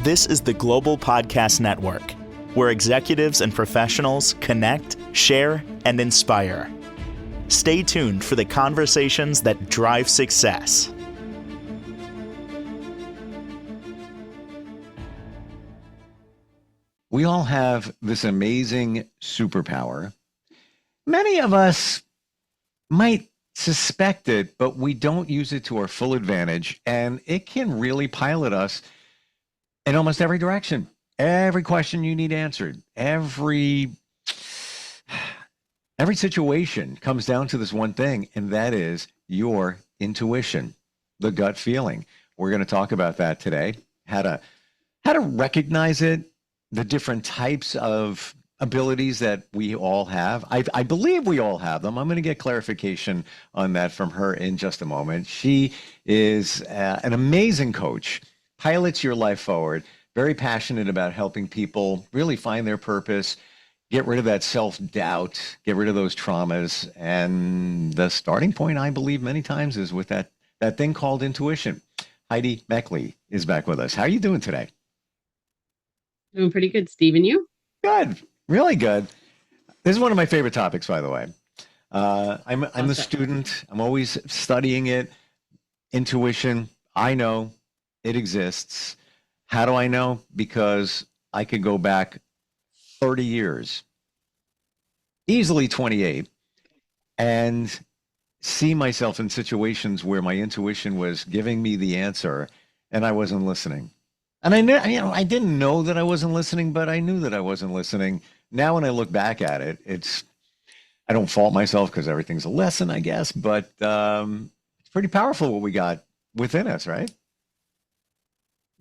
This is the Global Podcast Network, where executives and professionals connect, share, and inspire. Stay tuned for the conversations that drive success. We all have this amazing superpower. Many of us might suspect it, but we don't use it to our full advantage, and it can really pilot us in almost every direction. Every question you need answered, every situation comes down to this one thing, and that is your intuition, the gut feeling. We're going to talk about that today, how to recognize it, the different types of abilities that we all have. I believe we all have them. I'm going to get clarification on that from her in just a moment. She is an amazing coach, pilots your life forward, very passionate about helping people really find their purpose, get rid of that self-doubt, get rid of those traumas. And the starting point, I believe many times, is with that thing called intuition. Heidi Meckley is back with us. How are you doing today? Doing pretty good, Steve. And you? Good. Really good. This is one of my favorite topics, by the way. I'm a student. I'm always studying it. Intuition. I know it exists. How do I know? Because I could go back 30 years, easily 28, and see myself in situations where my intuition was giving me the answer and I wasn't listening. And I knew, I didn't know that I wasn't listening, but I knew that I wasn't listening. Now, when I look back at it, I don't fault myself because everything's a lesson, I guess, but it's pretty powerful what we got within us, right?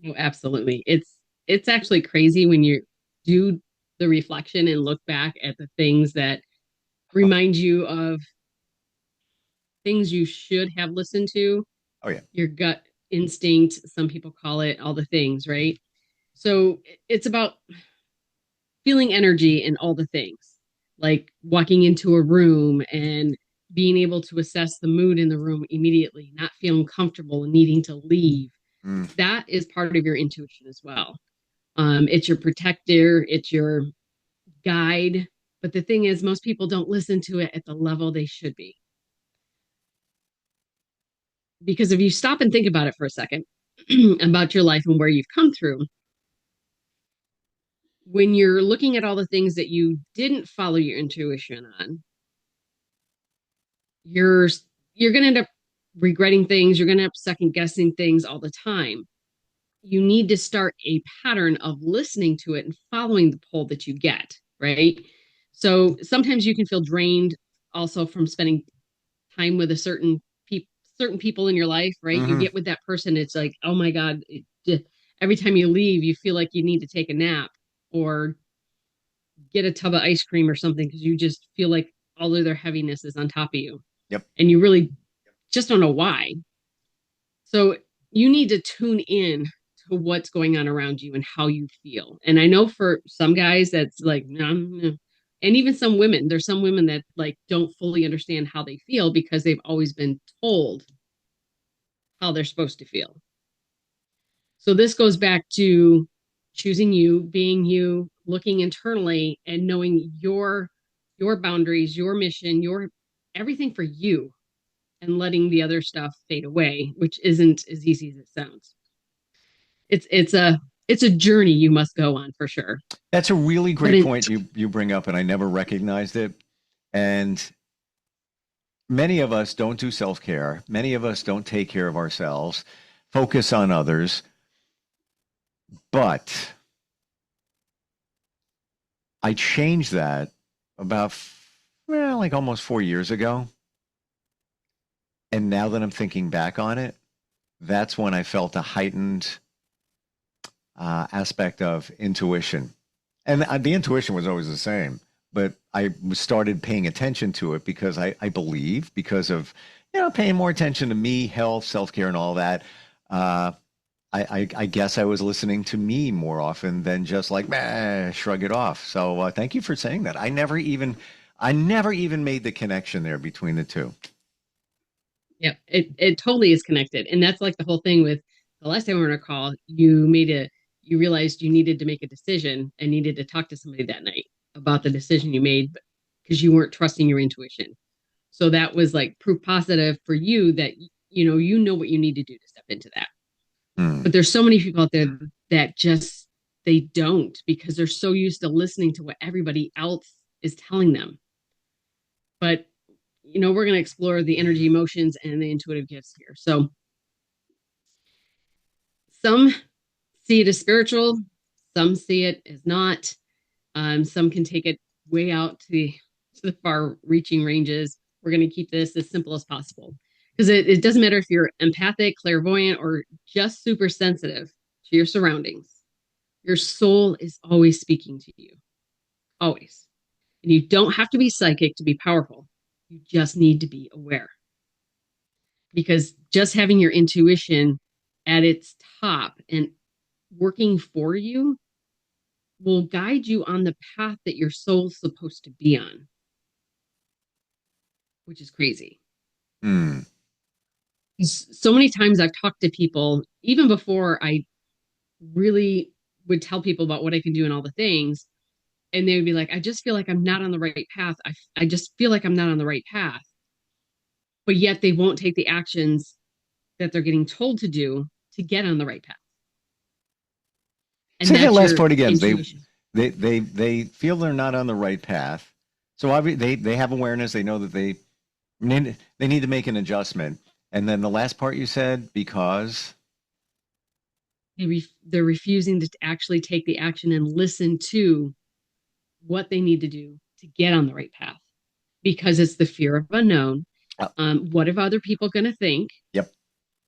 Oh, absolutely. It's actually crazy when you do the reflection and look back at the things that remind you of things you should have listened to. Oh, yeah. Your gut instinct, some people call it, all the things, right? So it's about feeling energy in all the things, like walking into a room and being able to assess the mood in the room immediately, not feeling comfortable and needing to leave. That is part of your intuition as well. It's your protector, it's your guide. But the thing is, most people don't listen to it at the level they should be. Because if you stop and think about it for a second, about your life and where you've come through, when you're looking at all the things that you didn't follow your intuition on, you're going to end up regretting things. You're going to end up second guessing things all the time. You need to start a pattern of listening to it and following the pull that you get, right? So sometimes you can feel drained also from spending time with a certain people in your life, right? You get with that person, it's like, oh my God, every time you leave, you feel like you need to take a nap or get a tub of ice cream or something because you just feel like all of their heaviness is on top of you. Yep. And you really just don't know why. So you need to tune in to what's going on around you and how you feel. And I know for some guys that's like, no. And even some women, there's some women that like don't fully understand how they feel because they've always been told how they're supposed to feel. So this goes back to choosing you, being you, looking internally and knowing your boundaries, your mission, your everything for you, and letting the other stuff fade away, which isn't as easy as it sounds. It's a journey you must go on for sure. That's a really great point you bring up, and I never recognized it. And many of us don't do self-care. Many of us don't take care of ourselves, focus on others. But I changed that about, like almost 4 years ago. And now that I'm thinking back on it, that's when I felt a heightened aspect of intuition. And the intuition was always the same, but I started paying attention to it because I believe, because of, paying more attention to me, health, self-care, and all that. I guess I was listening to me more often than just like, shrug it off. So thank you for saying that. I never even made the connection there between the two. Yeah, it totally is connected. And that's like the whole thing with the last time we were on a call, you you realized you needed to make a decision and needed to talk to somebody that night about the decision you made because you weren't trusting your intuition. So that was like proof positive for you that you know what you need to do to step into that. Hmm. But there's so many people out there that just they don't, because they're so used to listening to what everybody else is telling them. But we're going to explore the energy, emotions, and the intuitive gifts here. So some see it as spiritual, some see it as not. Some can take it way out to the far-reaching ranges. We're going to keep this as simple as possible because it doesn't matter if you're empathic, clairvoyant, or just super sensitive to your surroundings. Your soul is always speaking to you, always. And you don't have to be psychic to be powerful. You just need to be aware. Because just having your intuition at its top and working for you will guide you on the path that your soul's supposed to be on, which is crazy. Hmm. So many times I've talked to people, even before I really would tell people about what I can do and all the things, and they would be like, I just feel like I'm not on the right path. I just feel like I'm not on the right path. But yet they won't take the actions that they're getting told to do to get on the right path. And Say that that's last your part again. intuition. They feel they're not on the right path. So obviously they have awareness. They know that they need to make an adjustment. And then the last part you said, because They're refusing to actually take the action and listen to what they need to do to get on the right path, because it's the fear of unknown. oh, What if other people are going to think? yep.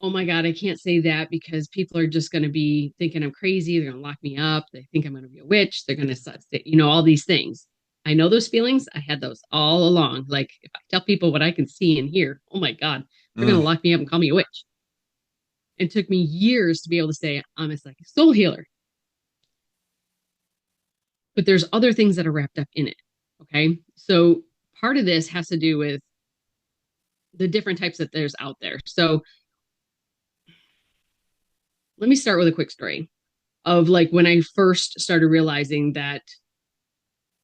Oh my God, I can't say that because people are just going to be thinking I'm crazy. They're going to lock me up. They think I'm going to be a witch. They're going to, all these things. I know those feelings. I had those all along. Like if I tell people what I can see and hear, oh my God, they're going Mm. to lock me up and call me a witch. It took me years to be able to say I'm a psychic soul healer. But there's other things that are wrapped up in it. Okay. So part of this has to do with the different types that there's out there. So let me start with a quick story of like when I first started realizing that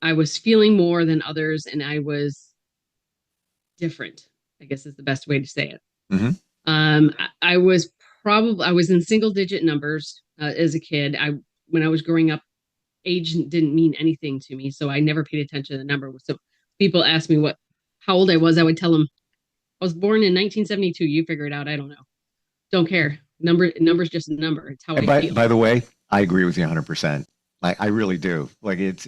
I was feeling more than others and I was different, I guess is the best way to say it. Hmm. I was in single digit numbers as a kid. When I was growing up, age didn't mean anything to me, so I never paid attention to the number. So people asked me how old I was, I would tell them I was born in 1972. You figure it out. I don't know. Don't care. Number's just a number. It's how And I feel. by the way, I agree with you 100%. I really do. Like it's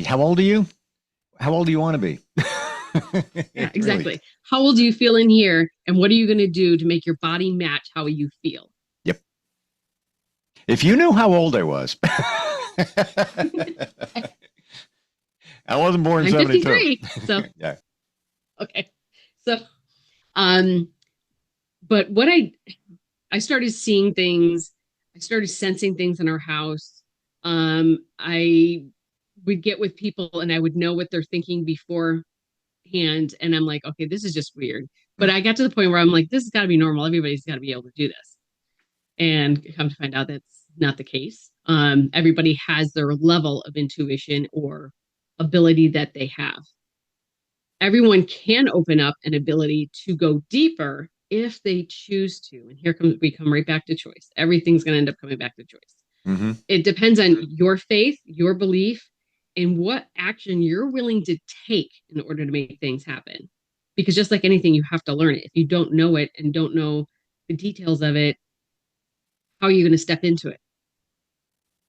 how old are you? How old do you want to be? Yeah, Really. exactly. How old do you feel in here, and what are you going to do to make your body match how you feel? Yep. If you knew how old I was. I wasn't born in I'm 72. 53. So Yeah. okay. So um but what I started seeing things, I started sensing things in our house. I would get with people and I would know what they're thinking beforehand, and I'm like, okay, this is just weird. But I got to the point where I'm like, this has got to be normal. Everybody's got to be able to do this. And come to find out that's not the case. Everybody has their level of intuition or ability that they have. Everyone can open up an ability to go deeper if they choose to. And we come right back to choice. Everything's going to end up coming back to choice. Hmm. It depends on your faith, your belief, and what action you're willing to take in order to make things happen. Because just like anything, you have to learn it. If you don't know it and don't know the details of it, how are you going to step into it?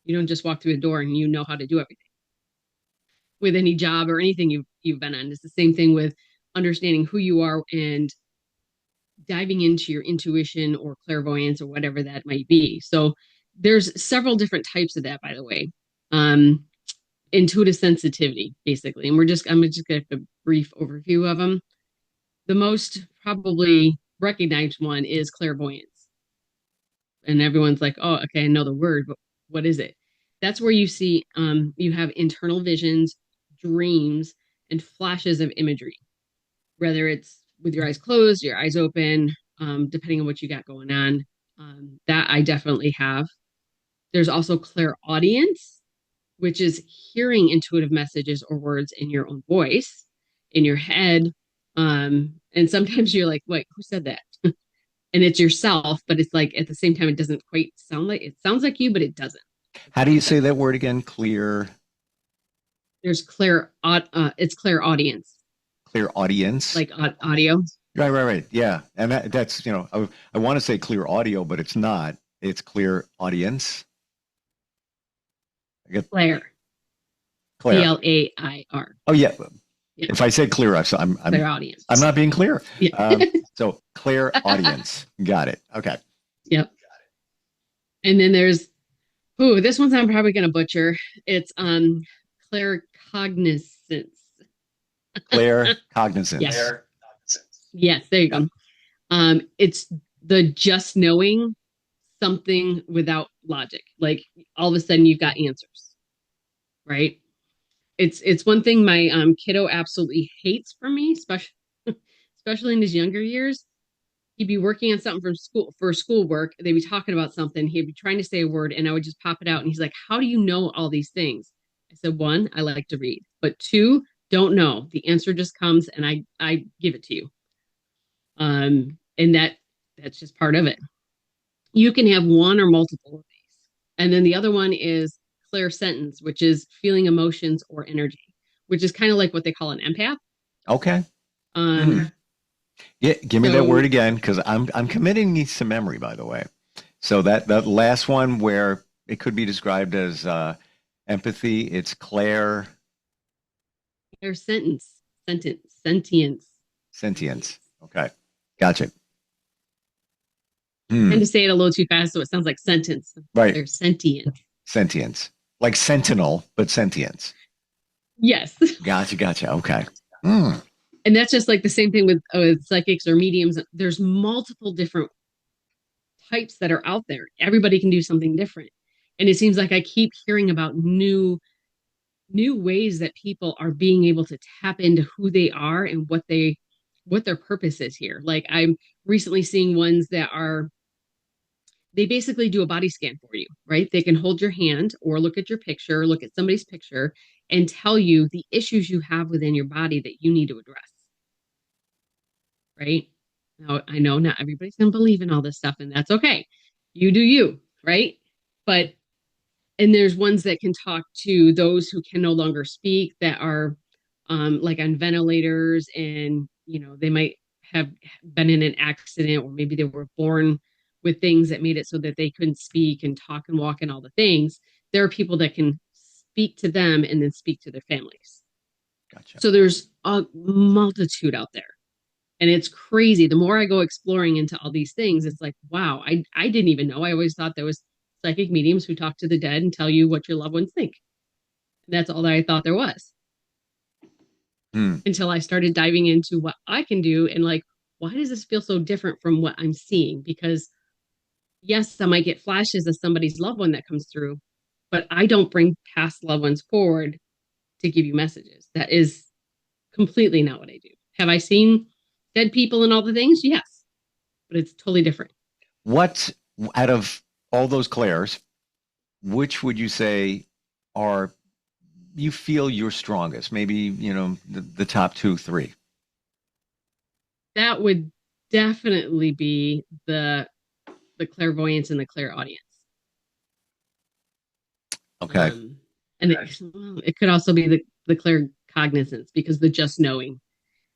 You don't just walk through a door and you know how to do everything. With any job or anything you've been on, it's the same thing with understanding who you are and diving into your intuition or clairvoyance or whatever that might be. So there's several different types of that, by the way. Intuitive sensitivity, basically, and I'm just going to have a brief overview of them. The most probably recognized one is clairvoyance, and everyone's like, "Oh, okay, I know the word, but what is it?" That's where you have internal visions, dreams, and flashes of imagery, whether it's with your eyes closed, your eyes open, depending on what you got going on. That I definitely have. There's also clairaudience, which is hearing intuitive messages or words in your own voice, in your head. And sometimes you're like, wait, who said that? And it's yourself, but it's like at the same time, it doesn't quite sound like it sounds like you, but it doesn't. How do you say that word again? Clear, There's it's clairaudience, clear audience. like audio. Right. Yeah. And that's, I want to say clear audio, but it's not. It's clear audience. I get Clair. Claire. Clair. Oh, yeah. Yeah. If I say clear, I'm Clairaudience. I'm not being clear. Yeah. So clear audience. Got it. Okay. Yep. And then there's, this one's I'm probably going to butcher. It's claircognizance. Clear cognizance. Yes. Yes, there you go. It's the just knowing something without logic. Like all of a sudden you've got answers, right? It's one thing my kiddo absolutely hates from me, especially in his younger years. He'd be working on something for schoolwork. They'd be talking about something. He'd be trying to say a word, and I would just pop it out. And he's like, "How do you know all these things?" I said, "One, I like to read, but two, don't know. The answer just comes, and I give it to you." And that's just part of it. You can have one or multiple of these, and then the other one is clairsentience, which is feeling emotions or energy, which is kind of like what they call an empath. Okay. Yeah, give me that word again, because I'm committing these to memory, by the way. So that last one where it could be described as empathy, it's clairsentience. Sentience. Okay, gotcha. I tend to say it a little too fast, so it sounds like sentence. Right. They're sentient. Sentience, like sentinel, but sentience. Yes. Gotcha. Okay. And that's just like the same thing with psychics or mediums. There's multiple different types that are out there. Everybody can do something different. And it seems like I keep hearing about new ways that people are being able to tap into who they are and what their purpose is here. Like I'm recently seeing ones that they basically do a body scan for you, right? They can hold your hand or look at your picture, look at somebody's picture, and tell you the issues you have within your body that you need to address. Right? Now, I know not everybody's going to believe in all this stuff, and that's okay. You do you, right? And there's ones that can talk to those who can no longer speak, that are like on ventilators, and, they might have been in an accident, or maybe they were born with things that made it so that they couldn't speak and talk and walk and all the things. There are people that can speak to them and then speak to their families. Gotcha. So there's a multitude out there. And it's crazy. The more I go exploring into all these things, it's like, wow, I didn't even know. I always thought there was psychic mediums who talk to the dead and tell you what your loved ones think. That's all that I thought there was. Until I started diving into what I can do, and like, why does this feel so different from what I'm seeing? Because yes, I might get flashes of somebody's loved one that comes through, but I don't bring past loved ones forward to give you messages. That is completely not what I do. Have I seen dead people and all the things? Yes, but it's totally different. What, out of all those clairs, which would you say you feel you're strongest? Maybe, the top 2, 3. That would definitely be the clairvoyance and the clairaudience. Okay. And it could also be the claircognizance, because the just knowing,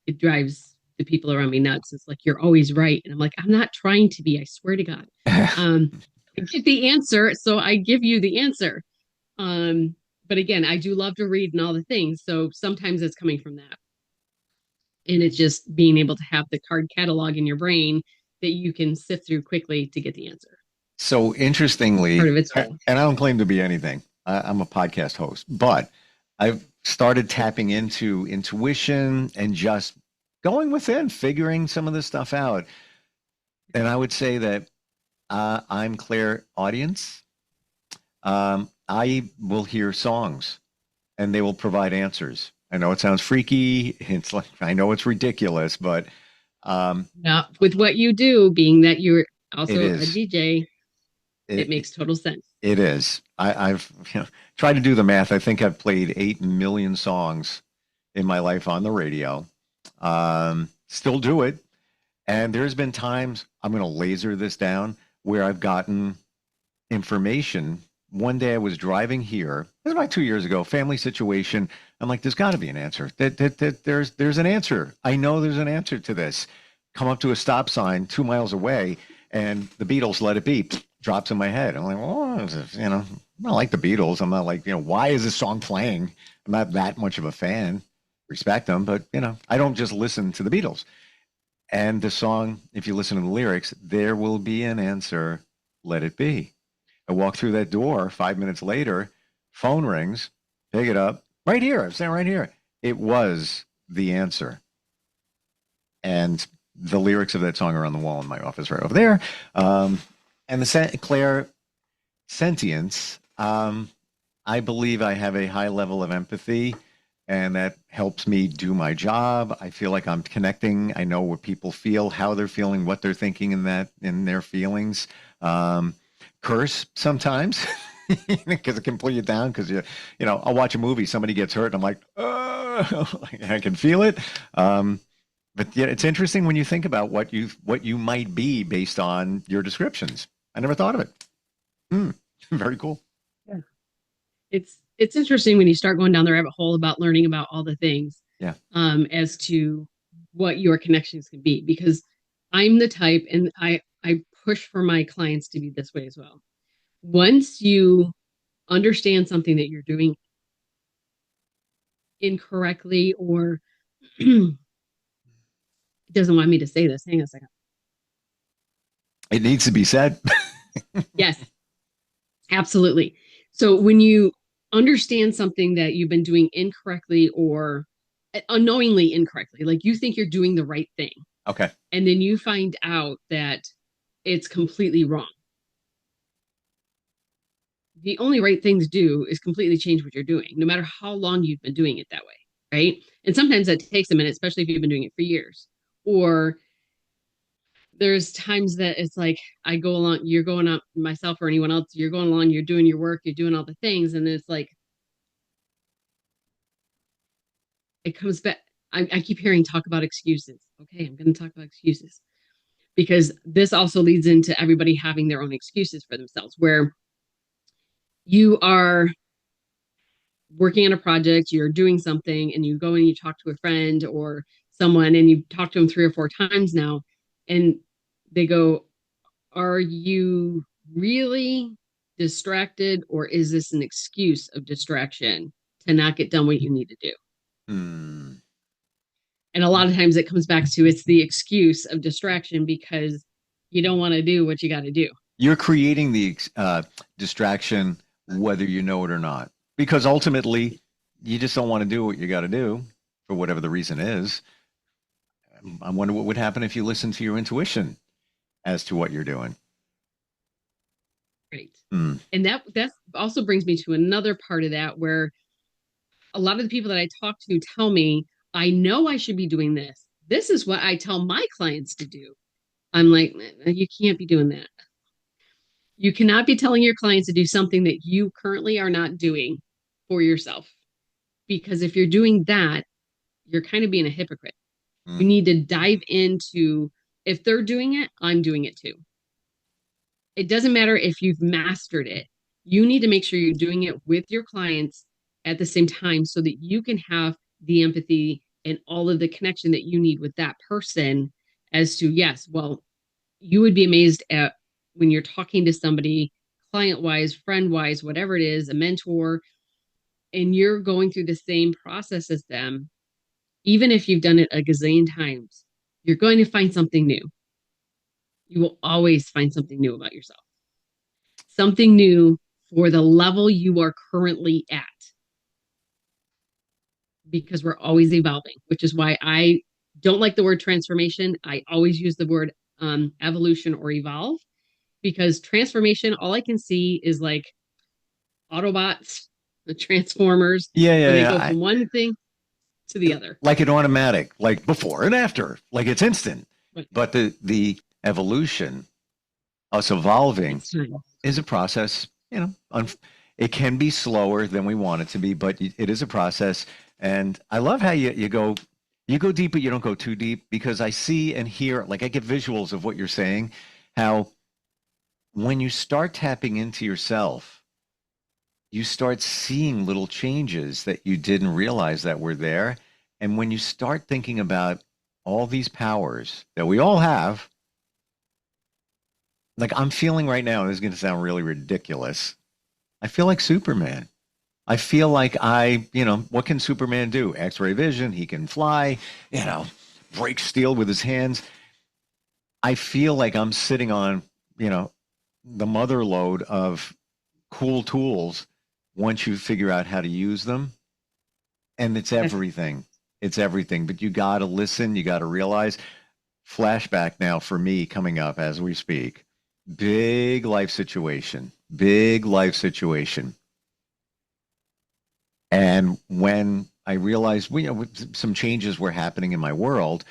it drives the people around me nuts. It's like, you're always right. And I'm like, I'm not trying to be, I swear to God. I get the answer, so I give you the answer. But again, I do love to read and all the things. So sometimes it's coming from that. And it's just being able to have the card catalog in your brain that you can sift through quickly to get the answer. So interestingly, Part of it's and I don't claim to be anything. I'm a podcast host, but I've started tapping into intuition and just going within, figuring some of this stuff out. And I would say that I'm clairaudience. I will hear songs and they will provide answers. I know it sounds freaky. It's like, I know it's ridiculous, but not with what you do, being that you're also a DJ. It makes total sense. It is. I've tried to do the math. I think I've played 8 million songs in my life on the radio. Still do it. And there's been times, I'm going to laser this down, where I've gotten information. One day I was driving here, it was about 2 years ago, family situation. I'm like, there's got to be an answer. There's an answer. I know there's an answer to this. Come up to a stop sign 2 miles away, and the Beatles, Let It Be, drops in my head. I'm like, well, I'm not like the Beatles. I'm not like, why is this song playing? I'm not that much of a fan. Respect them, but I don't just listen to the Beatles. And the song, if you listen to the lyrics, there will be an answer, let it be. I walk through that door 5 minutes later, phone rings, pick it up, right here. I'm standing right here. It was the answer. And the lyrics of that song are on the wall in my office right over there. And the Claire sentience, I believe I have a high level of empathy, and that helps me do my job. I feel like I'm connecting. I know what people feel, how they're feeling, what they're thinking in their feelings. Curse sometimes because it can pull you down. Because I'll watch a movie, somebody gets hurt, and I'm like, oh, I can feel it. But yeah, it's interesting when you think about what you might be based on your descriptions. I never thought of it. Very cool. Yeah. It's interesting when you start going down the rabbit hole about learning about all the things. Yeah. As to what your connections can be, because I'm the type, and I push for my clients to be this way as well. Once you understand something that you're doing incorrectly, or it doesn't want me to say this. Hang on a second. It needs to be said. Yes, absolutely. So when you understand something that you've been doing incorrectly or unknowingly incorrectly, like you think you're doing the right thing. Okay. And then you find out that it's completely wrong. The only right thing to do is completely change what you're doing, no matter how long you've been doing it that way, right? And sometimes that takes a minute, especially if you've been doing it for years. Or there's times that it's like I go along, you're going up, myself or anyone else, you're going along, you're doing your work, you're doing all the things, and then it's like it comes back. I keep hearing talk about excuses. Okay, I'm going to talk about excuses, because this also leads into everybody having their own excuses for themselves, where you are working on a project, you're doing something, and you go and you talk to a friend or someone, and you talk to them 3 or 4 times now, and they go, are you really distracted, or is this an excuse of distraction to not get done what you need to do? And a lot of times it comes back to it's the excuse of distraction because you don't want to do what you got to do. You're creating the distraction whether you know it or not, because ultimately you just don't want to do what you got to do for whatever the reason is. I wonder what would happen if you listen to your intuition as to what you're doing. Right. And that also brings me to another part of that, where a lot of the people that I talk to tell me, I know I should be doing this. This is what I tell my clients to do. I'm like, you can't be doing that. You cannot be telling your clients to do something that you currently are not doing for yourself. Because if you're doing that, you're kind of being a hypocrite. You need to dive into, if they're doing it, I'm doing it too. It doesn't matter if you've mastered it. You need to make sure you're doing it with your clients at the same time, so that you can have the empathy and all of the connection that you need with that person, as to, yes, well, you would be amazed at when you're talking to somebody, client-wise, friend-wise, whatever it is, a mentor, and you're going through the same process as them, even if you've done it a gazillion times, you're going to find something new. You will always find something new about yourself. Something new for the level you are currently at. Because we're always evolving, which is why I don't like the word transformation. I always use the word evolution or evolve, because transformation, all I can see is like Autobots, the Transformers. Yeah. They go from one thing to the other. Like an automatic, like before and after, like it's instant. Right. But the evolution, us evolving, is a process. It can be slower than we want it to be, but it is a process. And I love how you go deep, but you don't go too deep because I see and hear, like I get visuals of what you're saying, how when you start tapping into yourself, you start seeing little changes that you didn't realize that were there. And when you start thinking about all these powers that we all have, like I'm feeling right now, this is going to sound really ridiculous. I feel like Superman. I feel like what can Superman do? X-ray vision, he can fly, break steel with his hands. I feel like I'm sitting on, the mother lode of cool tools once you figure out how to use them. And it's everything. It's everything. But you got to listen. You got to realize. Flashback now for me coming up as we speak. Big life situation. Big life situation. And when I realized, some changes were happening in my world,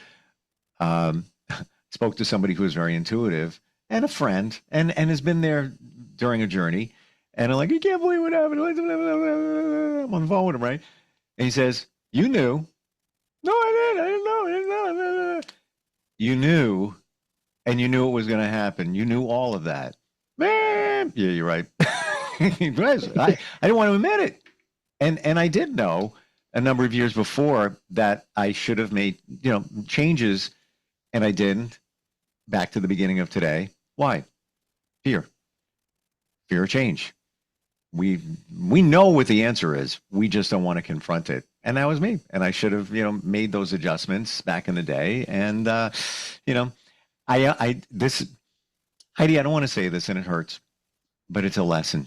spoke to somebody who was very intuitive and a friend and has been there during a journey. And I'm like, I can't believe what happened. I'm on the phone with him, right? And he says, you knew. No, I didn't. I didn't know. I didn't know. You knew, and you knew it was going to happen. You knew all of that. Man, yeah, you're right. I didn't want to admit it. And I did know a number of years before that I should have made, changes, and I didn't. Back to the beginning of today. Why? Fear. Fear of change. We know what the answer is. We just don't want to confront it. And that was me. And I should have, made those adjustments back in the day. And this Heidi, I don't want to say this and it hurts, but it's a lesson.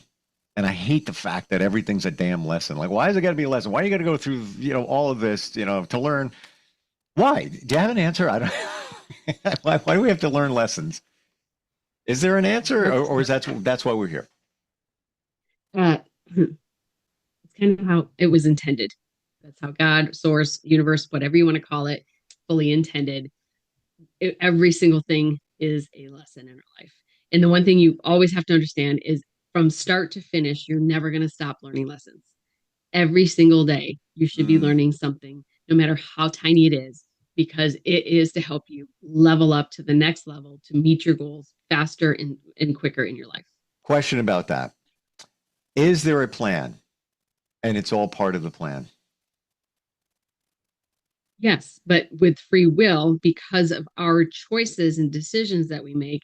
And I hate the fact that everything's a damn lesson. Like, why is it got to be a lesson? Why are you got to go through, all of this, to learn? Why? Do you have an answer? I don't. why do we have to learn lessons? Is there an answer, or is that's why we're here? It's kind of how it was intended. That's how God, source, universe, whatever you want to call it, fully intended. Every single thing is a lesson in our life. And the one thing you always have to understand is from start to finish, you're never going to stop learning lessons. Every single day, you should be learning something, no matter how tiny it is, because it is to help you level up to the next level to meet your goals faster and quicker in your life. Question about that. Is there a plan? And it's all part of the plan. Yes, but with free will, because of our choices and decisions that we make,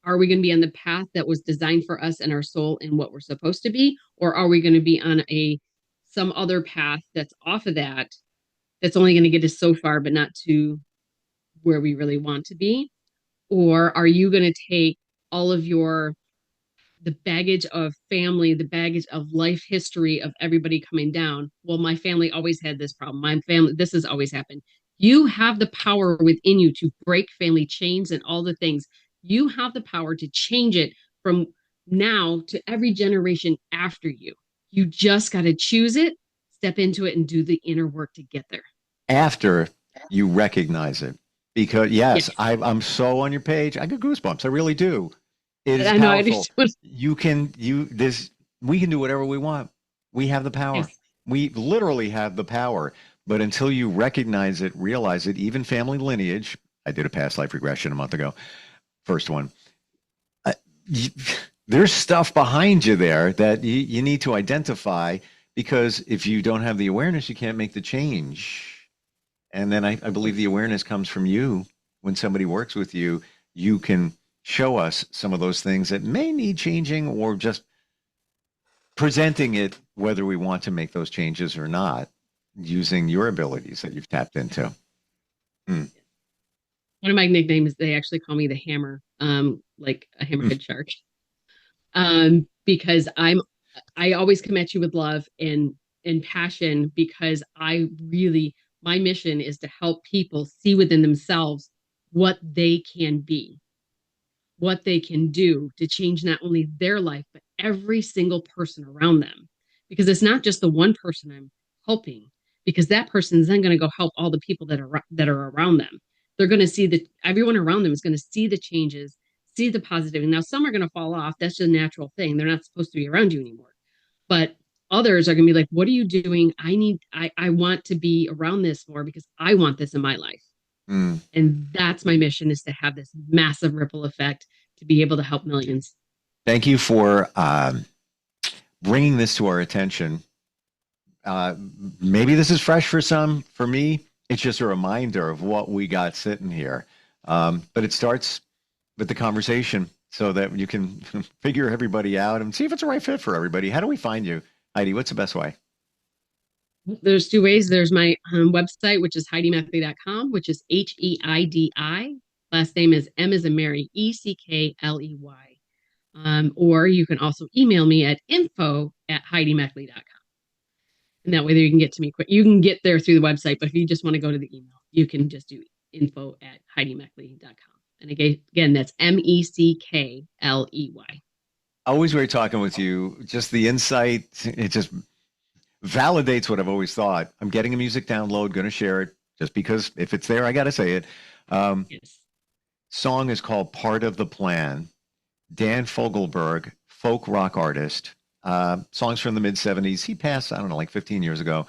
are we going to be on the path that was designed for us and our soul and what we're supposed to be, or are we going to be on some other path that's off of that's only going to get us so far, but not to where we really want to be? Or are you going to take all of the baggage of family, the baggage of life history of everybody coming down? Well, my family always had this problem. My family, this has always happened. You have the power within you to break family chains and all the things. You have the power to change it from now to every generation after you. You just got to choose it, step into it, and do the inner work to get there. After you recognize it. Because, yes. I'm so on your page. I get goosebumps. I really do. It is powerful. We can do whatever we want. We have the power. Yes. We literally have the power. But until you recognize it, realize it, even family lineage, I did a past life regression a month ago, first one. There's stuff behind you there that you need to identify, because if you don't have the awareness, you can't make the change. And then I believe the awareness comes from you. When somebody works with you, you can show us some of those things that may need changing, or just presenting it, whether we want to make those changes or not, using your abilities that you've tapped into. One of my nicknames, they actually call me the hammer, like a hammerhead shark, because I always come at you with love and passion, because my mission is to help people see within themselves what they can be, what they can do to change not only their life, but every single person around them. Because it's not just the one person I'm helping, because that person is then going to go help all the people that are around them. They're going to see that everyone around them is going to see the changes, see the positive. And now some are going to fall off. That's just a natural thing. They're not supposed to be around you anymore. But others are going to be like, what are you doing? I want to be around this more because I want this in my life. Mm. And that's my mission, is to have this massive ripple effect to be able to help millions. Thank you for bringing this to our attention. Maybe this is fresh for some. For me, it's just a reminder of what we got sitting here. But it starts with the conversation so that you can figure everybody out and see if it's a right fit for everybody. How do we find you, Heidi? What's the best way? There's two ways. There's my website, which is HeidiMackley.com, which is HEIDI. Last name is M as in Mary, ECKLEY. Or you can also email me at info@HeidiMackley.com. And that way there you can get to me quick. You can get there through the website, but if you just want to go to the email, you can just do info@HeidiMackley.com. And again, that's MECKLEY. Always great talking with you. Just the insight, it just validates what I've always thought. I'm getting a music download, going to share it just because if it's there, I got to say it. Yes. Song is called Part of the Plan. Dan Fogelberg, folk rock artist. Songs from the mid 70s. He passed, I don't know, like 15 years ago.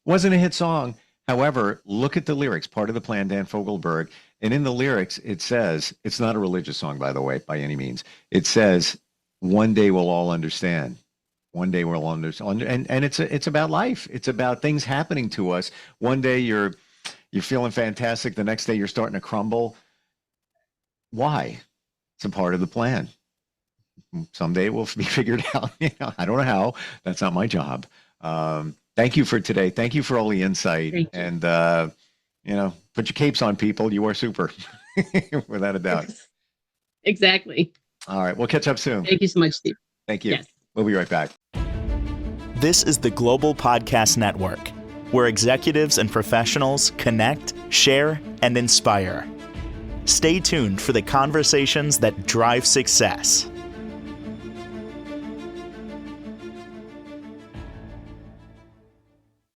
Wasn't a hit song. However, look at the lyrics. Part of the Plan, Dan Fogelberg. And in the lyrics, it says, it's not a religious song, by the way, by any means. It says, one day we'll all understand. One day we'll all understand. And it's about life. It's about things happening to us. One day you're feeling fantastic. The next day you're starting to crumble. Why? It's a part of the plan. Someday it will be figured out. I don't know how. That's not my job. Thank you for today. Thank you for all the insight. And, put your capes on, people. You are super, without a doubt. Exactly. All right. We'll catch up soon. Thank you so much, Steve. Thank you. Yes. We'll be right back. This is the Global Podcast Network, where executives and professionals connect, share, and inspire. Stay tuned for the conversations that drive success.